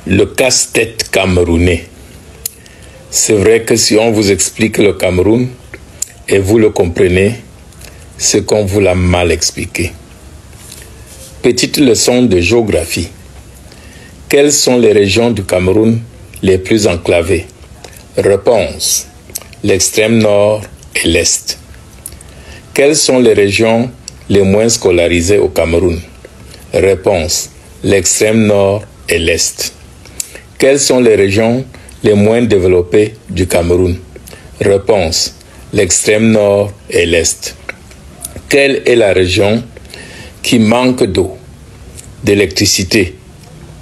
Le casse-tête camerounais. C'est vrai que si on vous explique le Cameroun et vous le comprenez, c'est qu'on vous l'a mal expliqué. Petite leçon de géographie. Quelles sont les régions du Cameroun les plus enclavées? Réponse: l'extrême nord et l'est. Quelles sont les régions les moins scolarisées au Cameroun? Réponse: l'extrême nord et l'est. Quelles sont les régions les moins développées du Cameroun? Réponse: l'extrême nord et l'est. Quelle est la région qui manque d'eau, d'électricité?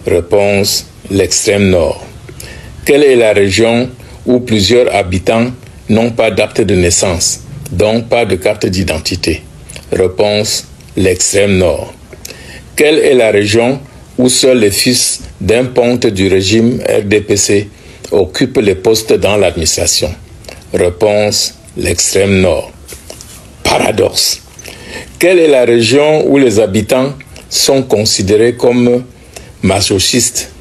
Réponse: l'extrême nord. Quelle est la région où plusieurs habitants n'ont pas d'acte de naissance, donc pas de carte d'identité? Réponse: l'extrême nord. Quelle est la région où seuls les fils d'un ponte du régime RDPC occupent les postes dans l'administration? Réponse: l'extrême nord. Paradoxe. Quelle est la région où les habitants sont considérés comme masochistes,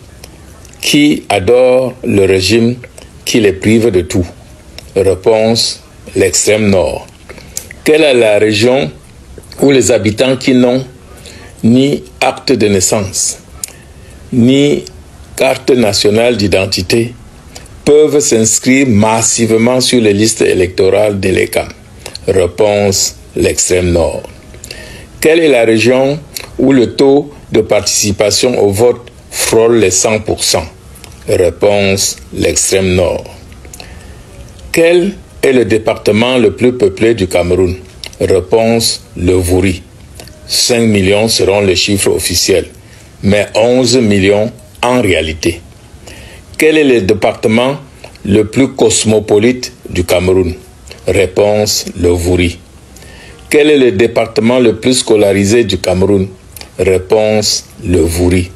qui adorent le régime qui les prive de tout? Réponse: l'extrême nord. Quelle est la région où les habitants qui n'ont ni acte de naissance, ni carte nationale d'identité peuvent s'inscrire massivement sur les listes électorales de l'ECAM? Réponse: l'extrême nord. Quelle est la région où le taux de participation au vote frôle les 100%? Réponse: l'extrême nord. Quel est le département le plus peuplé du Cameroun? Réponse: le Vouri. 5 millions seront les chiffres officiels, mais 11 millions en réalité. Quel est le département le plus cosmopolite du Cameroun? Réponse: le Vouri. Quel est le département le plus scolarisé du Cameroun? Réponse: le Vouri.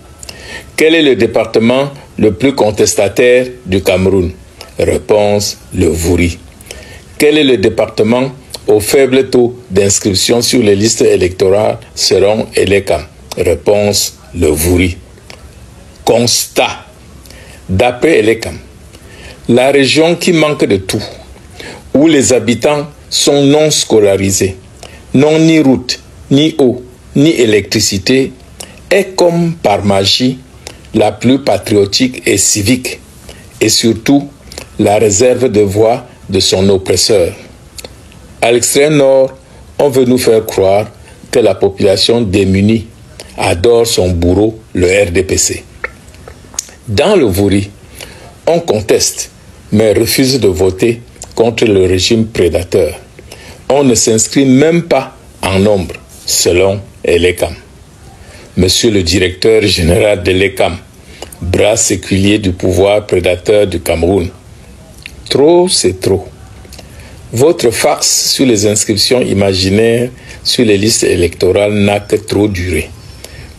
Quel est le département le plus contestataire du Cameroun? Réponse: le Vouri. Quel est le département au faible taux d'inscription sur les listes électorales selon l'ECAM? Réponse: le Vouri. Constat. D'après l'ECAM, la région qui manque de tout, où les habitants sont non scolarisés, n'ont ni route, ni eau, ni électricité, est comme par magie la plus patriotique et civique, et surtout la réserve de voix de son oppresseur. À l'extrême nord, on veut nous faire croire que la population démunie adore son bourreau, le RDPC. Dans le Vouri, on conteste, mais refuse de voter contre le régime prédateur. On ne s'inscrit même pas en nombre, selon l'ECAM. Monsieur le directeur général de l'ECAM, bras séculier du pouvoir prédateur du Cameroun, trop c'est trop. Votre farce sur les inscriptions imaginaires sur les listes électorales n'a que trop duré.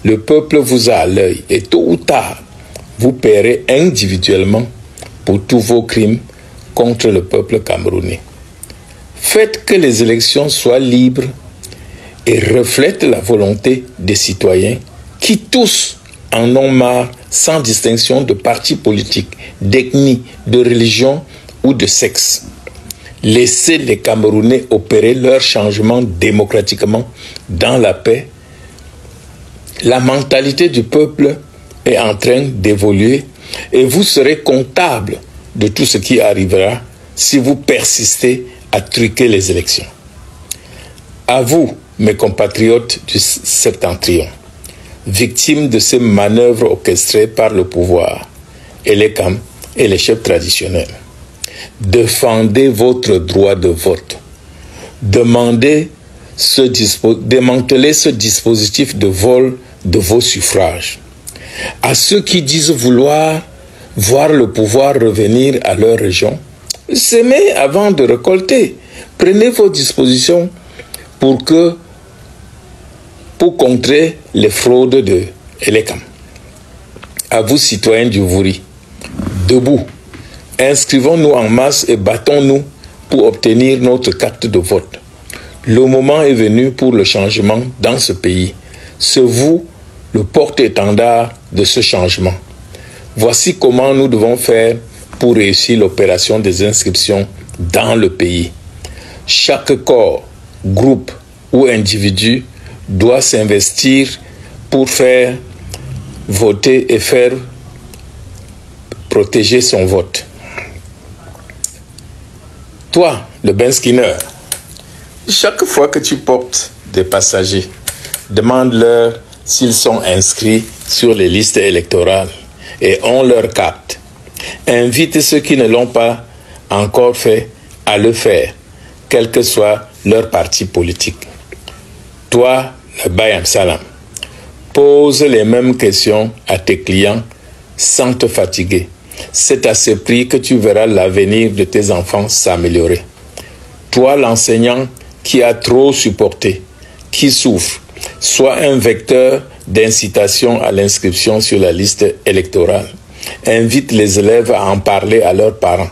Le peuple vous a à l'œil et tôt ou tard, vous paierez individuellement pour tous vos crimes contre le peuple camerounais. Faites que les élections soient libres et reflètent la volonté des citoyens qui tous en ont marre, sans distinction de parti politique, d'ethnie, de religion ou de sexe. Laissez les Camerounais opérer leur changement démocratiquement dans la paix. La mentalité du peuple est en train d'évoluer et vous serez comptable de tout ce qui arrivera si vous persistez à truquer les élections. À vous, mes compatriotes du Septentrion, victimes de ces manœuvres orchestrées par le pouvoir, l'ECAM et les chefs traditionnels, défendez votre droit de vote. Démantelez ce dispositif de vol de vos suffrages. À ceux qui disent vouloir voir le pouvoir revenir à leur région, semez avant de récolter. Prenez vos dispositions pour contrer les fraudes de l'ECAM. À vous, citoyens du Vouri, debout, inscrivons-nous en masse et battons-nous pour obtenir notre carte de vote. Le moment est venu pour le changement dans ce pays. C'est vous le porte-étendard de ce changement. Voici comment nous devons faire pour réussir l'opération des inscriptions dans le pays. Chaque corps, groupe ou individu doit s'investir pour faire voter et faire protéger son vote. Toi, le Ben Skinner, chaque fois que tu portes des passagers, demande-leur s'ils sont inscrits sur les listes électorales et ont leur carte. Invite ceux qui ne l'ont pas encore fait à le faire, quel que soit leur parti politique. Toi, le Bayam Salam, pose les mêmes questions à tes clients sans te fatiguer. C'est à ce prix que tu verras l'avenir de tes enfants s'améliorer. Toi, l'enseignant qui a trop supporté, qui souffre, sois un vecteur d'incitation à l'inscription sur la liste électorale. Invite les élèves à en parler à leurs parents.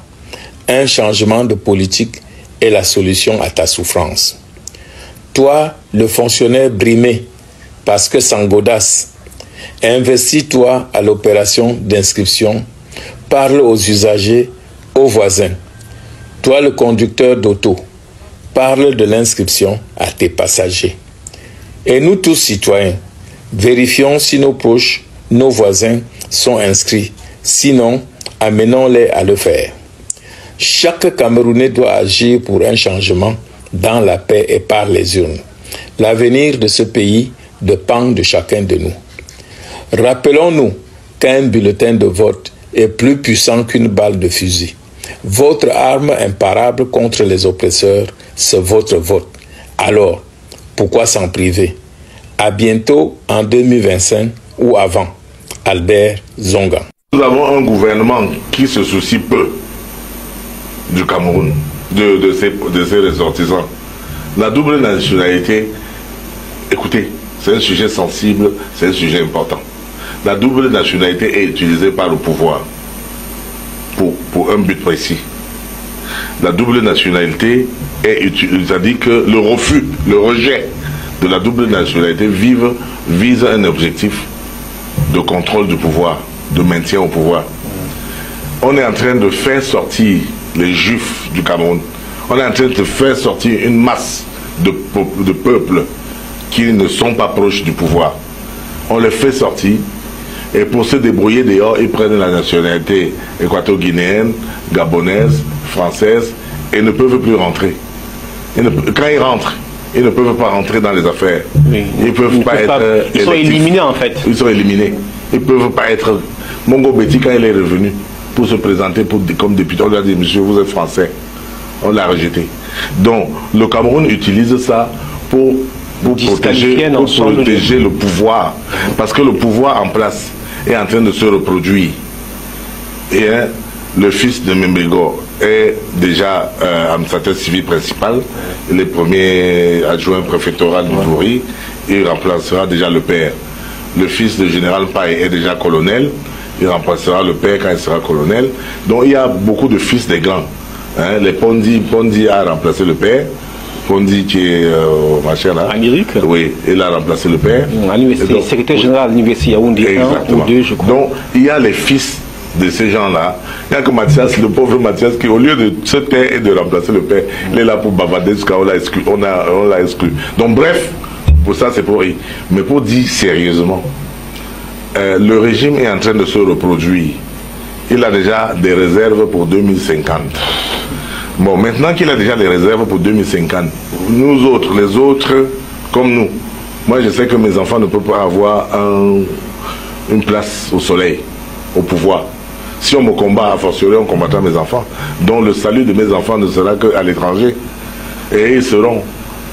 Un changement de politique est la solution à ta souffrance. Toi, le fonctionnaire brimé, parce que sans godasse, investis-toi à l'opération d'inscription. Parle aux usagers, aux voisins. Toi, le conducteur d'auto, parle de l'inscription à tes passagers. Et nous tous citoyens, vérifions si nos proches, nos voisins sont inscrits. Sinon, amenons-les à le faire. Chaque Camerounais doit agir pour un changement dans la paix et par les urnes. L'avenir de ce pays dépend de chacun de nous. Rappelons-nous qu'un bulletin de vote est plus puissant qu'une balle de fusil. Votre arme imparable contre les oppresseurs, c'est votre vote. Alors, pourquoi s'en priver? À bientôt en 2025 ou avant. Albert Zonga. Nous avons un gouvernement qui se soucie peu du Cameroun, de ses ressortissants. La double nationalité, écoutez, c'est un sujet sensible, c'est un sujet important. La double nationalité est utilisée par le pouvoir pour un but précis. La double nationalité c'est-à-dire que le refus, le rejet de la double nationalité vise un objectif de contrôle du pouvoir, de maintien au pouvoir. On est en train de faire sortir les juifs du Cameroun. On est en train de faire sortir une masse de peuples qui ne sont pas proches du pouvoir. On les fait sortir et pour se débrouiller dehors, ils prennent la nationalité équato-guinéenne, gabonaise, française et ne peuvent plus rentrer. Quand ils rentrent, ils ne peuvent pas rentrer dans les affaires. Oui. Ils sont éliminés en fait. Ils sont éliminés. Ils ne peuvent pas être... Mongo Betty, quand il est revenu pour se présenter comme député, on lui a dit, monsieur, vous êtes français. On l'a rejeté. Donc, le Cameroun utilise ça pour protéger le pouvoir. Parce que le pouvoir en place est en train de se reproduire. Et le fils de Membrigo est déjà administrateur civil principal, le premier adjoint préfectoral du Bouri. Il remplacera déjà le père. Le fils de général Paye est déjà colonel. Il remplacera le père quand il sera colonel. Donc il y a beaucoup de fils des grands. Hein, les Pondi a remplacé le père. Pondi qui est machin là. Amérique. Oui, il a remplacé le père. Donc, secrétaire général de l'université Yaoundé 1 ou 2, je crois. Donc il y a les fils de ces gens-là. Il n'y a que Mathias, le pauvre Mathias, qui au lieu de se taire et de remplacer le père, il est là pour bavarder jusqu'à on l'a exclu. On l'a exclu. Donc bref, pour ça c'est pour rire. Mais pour dire sérieusement, le régime est en train de se reproduire. Il a déjà des réserves pour 2050. Bon, maintenant qu'il a déjà des réserves pour 2050, nous autres, les autres, comme nous, moi je sais que mes enfants ne peuvent pas avoir une place au soleil, au pouvoir. Si on me combat, a fortiori, on combattra mes enfants. Donc le salut de mes enfants ne sera qu'à l'étranger. Et ils seront,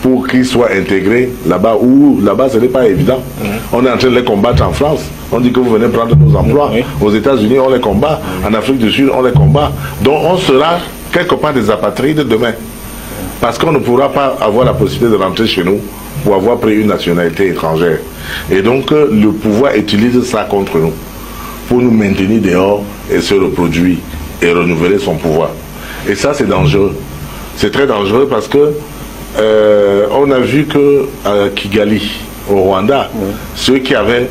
pour qu'ils soient intégrés là-bas, ou là-bas ce n'est pas évident. On est en train de les combattre en France. On dit que vous venez prendre nos emplois. Aux États-Unis, on les combat. En Afrique du Sud, on les combat. Donc on sera quelque part des apatrides demain. Parce qu'on ne pourra pas avoir la possibilité de rentrer chez nous pour avoir pris une nationalité étrangère. Et donc le pouvoir utilise ça contre nous, pour nous maintenir dehors et se reproduire et renouveler son pouvoir. Et ça c'est dangereux. C'est très dangereux parce que on a vu que à Kigali, au Rwanda, ceux qui avaient